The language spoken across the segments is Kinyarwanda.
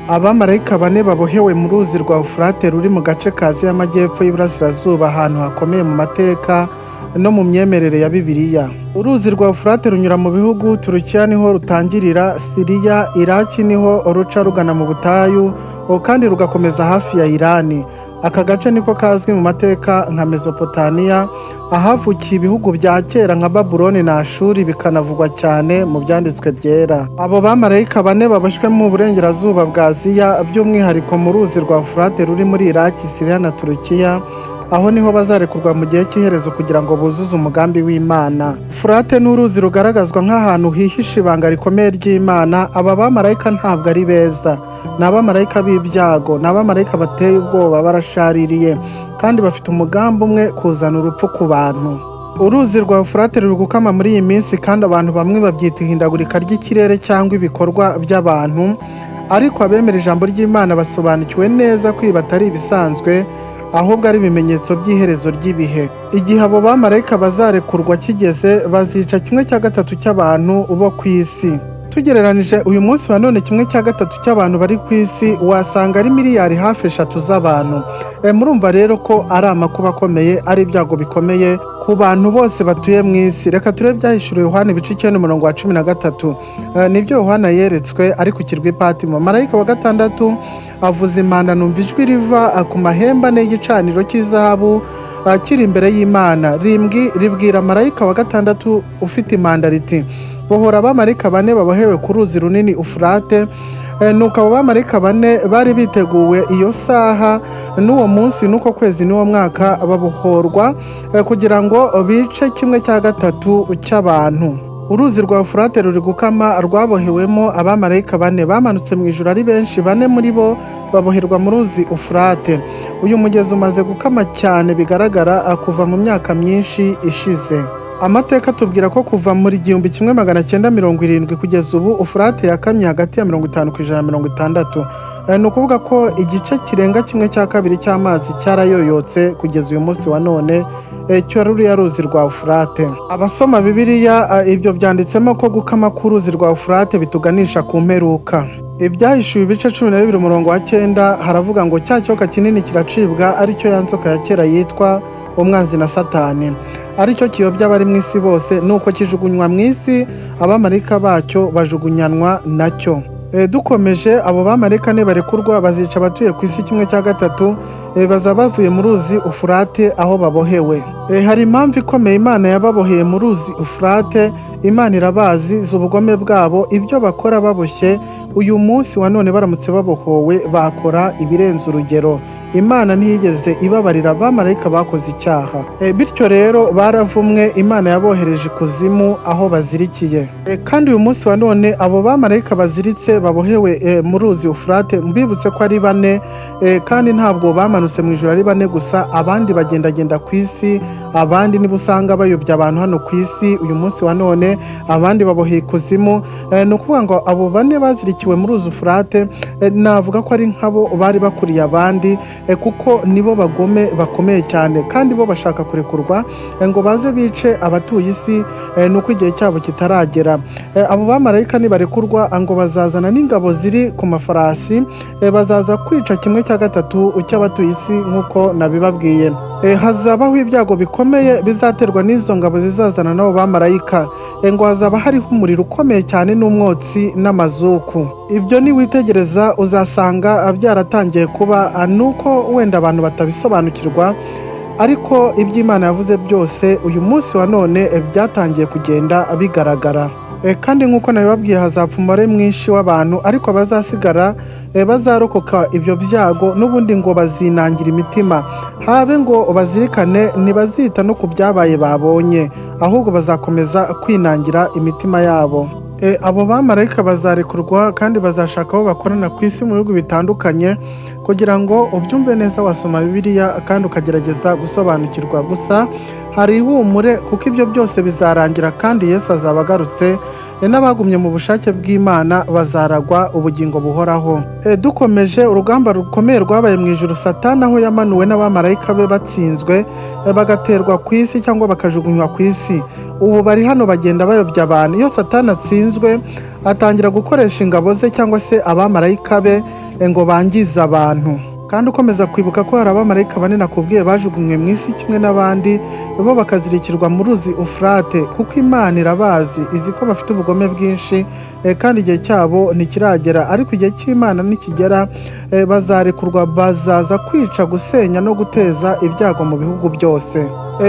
Abamarayika bane babohewe mu ruzi rwa Ufurate ruri mu gace ka Aziya y'Amajyepfo y'Iburasirazuba, ahantu hakomeye mu mateka no mu myemerere ya Bibiliya. Uruzi rwa Ufurate runyura mu bihugu Turukiya niho rutangirira, Siriya, Iraki niho ruca rugana mu butayu, kandi rugakomeza hafi ya Irani. Aka gace niko kazwi mu mateka nka Mesopotamiya, ahavukiye ibihugu bya kera nka Babuloni na Ashuri, bikanavugwa cyane mu byanditswe byera. Abo bamarayika bane baboshywe mu burengerazuba bwa Aziya, by'umwihariko mu ruzi rwa Ufurate ruri muri Iraki, Siriya na Turukiya, aho niho bazarekurwa mu gihe cy'iherezo kugira ngo buzuze umugambi w'Imana. Ufurate ni uruzi rugaragazwa nk'ahantu hihishe ibanga rikomeye ry'Imana. Aba bamarayika ntabwo ari beza, ni abamarayika b'ibyago, ni abamarayika bateye ubwoba, barashaririye kandi bafite umugambi umwe, kuzana urupfu ku bantu. Uruzi rwa Ufurate ruri gukama muri iyi minsi, kandi abantu bamwe babyita ihindagurika ry'ikirere cyangwa ibikorwa by'abantu, ariko abemera ijambo ry'Imana basobanukiwe neza ko ibi atari ibisanzwe, ahubwo ari ibimenyetso by'iherezo ry'ibihe. Igihe abo bamarayika bazarekurwa kigeze, bazica 1/3 cy'abantu bo ku isi. Tugereranije uyu munsi wa none, 1/3 cy'abantu bari ku isi wasanga ari miliyari hafi 3 z'abantu. Murumva rero ko ari amakuba akomeye, ari ibyago bikomeye ku bantu bose batuye mu isi. Reka turebe ibyahishuriwe Yohana ibice 9:13. Nibyo Yohana yeretswe ari ku kirwa Patimo. Marayika wa gatandatu avuza impanda, numva ijwi riva ku mahembe ane y'igicaniro cy'izahabu kiri imbere y'Imana, ribwira marayika wa gatandatu ufite impanda riti, bohora abamarayika bane babohewe ku ruzi runini Ufurate. Nuko abo bamarayika bane bari biteguwe iyo saha n'uwo munsi n'uko kwezi n'uwo mwaka, babohorwa kugira ngo bice 1/3 cy'abantu. Uruzi rwa Ufurate ruri gukama, rwabohewemo abamarayika bane bamanutse mu ijuru ari benshi. 4 muri bo baboherwa mu ruzi Ufurate. Uyu mugezi umaze gukama cyane, bigaragara kuva mu myaka myinshi ishize. Amateka atubwira ko kuva muri 1970 kugeza ubu Ufurate yakamye hagati ya 50% na 60%. Ni ukuvuga ko igice kirenga 1/2 cy'amazi cyarayoyotse kugeza uyu munsi wa none, cyo ruriya ruzi rwa Ufurate. Abasoma Bibiliya ibyo byanditsemo ko gukama k'uruzi rwa Ufurate bituganisha ku mperuka. Ibyahishuwe ibice 12:9 haravuga ngo cya cyoka kinini kiracibwa, aricyo ya nzoka ya kera yitwa umwanzi na Satani, aricyo kiyobya abari mu isi bose, nuko kijugunywa mu isi, abamarayika bacyo bajugunyanwa nacyo. Dukomeje, abo bamarayika nibarekurwa bazica abatuye ku isi 1/3, bazaba bavuye mu ruzi Ufurate aho babohewe. Hari impamvu ikomeye Imana yababoheye mu ruzi Ufurate. Imana irabazi z'ubugome bwabo, ibyo bakora baboshye. Uyu munsi wa none baramutse babohowe bakora ibirenze urugero. Imana ntiyigeze ibabarira abamarayika bakoze icyaha, bityo rero baravumwe. Imana yabohereje ikuzimu aho bazirikiye. Kandi uyu munsi wa none abo bamarayika baziritse babohewe mu ruzi Ufurate, mbibutse ko ari 4, kandi ntabwo bamanutse mu ijuru ari 4 gusa, abandi bagendagenda ku isi, abandi niba usanga bayobya abantu hano ku isi uyu munsi wa none, abandi baboheye ikuzimu. Ni ukuvuga ngo abo 4 bazirikiwe mu ruzi Ufurate, navuga ko ari nk'abo bari bakuriye abandi, kuko nibo bagome bakomeye cyane, kandi bo bashaka kurekurwa ngo baze bice abatuye isi, nuko igihe cyabo kitaragera. Abo bamarayika nibarekurwa ngo bazazana n'ingabo ziri ku mafarasi, bazaza kwica 1/3 cy'abatuye isi nk'uko nabibabwiye. Hazabaho ibyago bikomeye bizaterwa n'izo ngabo zizazana n'abo bamarayika. Ngo hazaba hariho umuriro ukomeye cyane n'umwotsi n'amazuku. Ibyo niwitegereza uzasanga byaratangiye kuba, nuko wenda abantu batabisobanukirwa, ariko iby'Imana yavuze byose uyu munsi wa none byatangiye kugenda bigaragara. Kandi nk'uko nabibabwiye, hazapfa umubare mwinshi w'abantu, ariko abazasigara bazarokoka ibyo byago n'ubundi ngo bazinangira imitima, habe ngo bazirikane, ntibazita no ku byabaye babonye, ahubwo bazakomeza kwinangira imitima yabo. Abo bamarayika bazarekurwa kandi bazashaka aho bakorana ku isi mu bihugu bitandukanye. Kugira ngo ubyumve neza wasoma Bibiliya kandi ukagerageza gusobanukirwa. Gusa hari ihumure, kuko ibyo byose bizarangira kandi Yesu azaba agarutse, n'abagumye mu bushake bw'Imana bazaragwa ubugingo buhoraho. Dukomeje, urugamba rukomeye rwabaye mu ijuru. Satani aho yamanuwe n'abamarayika be batsinzwe, bagaterwa ku isi cyangwa bakajugunywa ku isi. Ubu bari hano bagenda bayobya abantu. Iyo Satani atsinzwe, atangira gukoresha ingabo ze cyangwa se abamarayika be ngo bangize abantu. Kandi ukomeza kwibuka ko hari abamarayika bane nakubwiye bajugunywe mu isi kimwe n'abandi, bo bakazirikirwa mu ruzi Ufurate, kuko Imana irabazi, izi ko bafite ubugome bwinshi, kandi igihe cyabo ntikiragera, ariko igihe cy'Imana nikigera bazarekurwa, bazaza kwica, gusenya no guteza ibyago mu bihugu byose.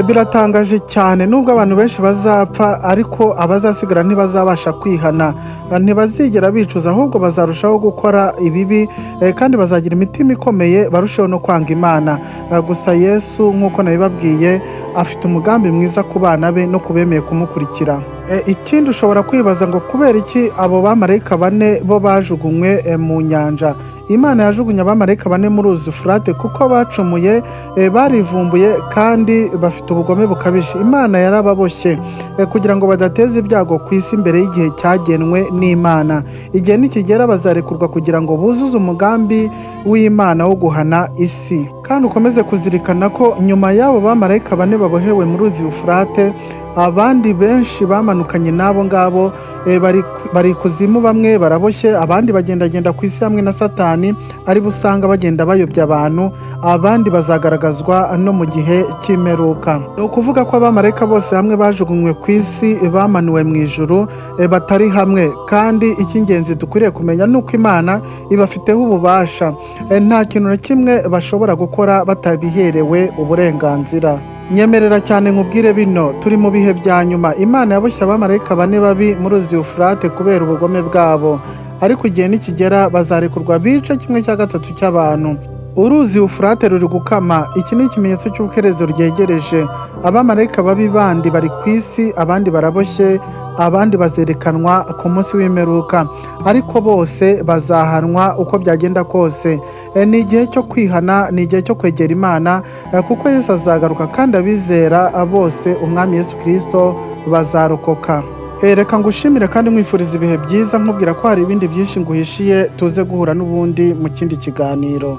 Biratangaje cyane, nubwo abantu benshi bazapfa, ariko abazasigara ntibazabasha kwihana, ntibazigera bicuza, ahubwo bazarushaho gukora ibibi, kandi bazagira imitima ikomeye, barusheho no kwanga Imana. Gusa Yesu nk'uko nabibabwiye afite umugambi mwiza ku bana be no kubemeye kumukurikira. Ikindi ushobora kwibaza ngo kubera iki abo bamarayika bane bo bajugunywe mu nyanja? Imana yajugunye abamarayika bane mu ruzi Ufurate kuko bacumuye, barivumbuye kandi bafite ubugome bukabije. Imana yarababoshye kugira ngo badateza ibyago ku isi mbere y'igihe cyagenwe n'Imana. Igihe nikigera bazarekurwa kugira ngo buzuze umugambi w'Imana wo guhana isi. Kandi ukomeze kuzirikana ko nyuma y'abo bamarayika bane babohewe mu ruzi Ufurate, abandi benshi bamanukanye n'abo ngabo bari kuzimu, bamwe baraboshye, abandi bagendagenda ku isi hamwe na Satani, ari busanga bagenda bayobya abantu, abandi bazagaragazwa no mu gihe cy'imperuka. Ni ukuvuga ko abamarayika bose hamwe bajugunywe ku isi, bamanuwe mu ijuru, batari hamwe. Kandi icy'ingenzi dukwiriye kumenya ni uko Imana ibafiteho ububasha, nta kintu na kimwe bashobora gukora batabiherewe uburenganzira. Nyemerera cyane nkubwire bino, turi mu bihe bya nyuma. Imana yaboshye abamarayika bane babi mu ruzi Ufurate kubera ubugome bwabo, ariko igihe nikigera bazarekurwa bice 1/3 cy'abantu. Uruzi Ufurate ruri gukama, iki ni ikimenyetso cy'uko iherezo ryegereje. Abamarayika babi bandi bari ku isi, abandi baraboshye, abandi bazerekanwa ku munsi w'imperuka, ariko bose bazahanwa uko byagenda kose. Ni igihe cyo kwihana, ni igihe cyo kwegera Imana, kuko Yesu azagaruka kandi abizera bose Umwami Yesu Kristo bazarokoka. Reka ngushimire kandi nkwifuriza ibihe byiza, nkubwira ko hari ibindi byinshi nguhishiye, tuze guhura n'ubundi mu kindi kiganiro.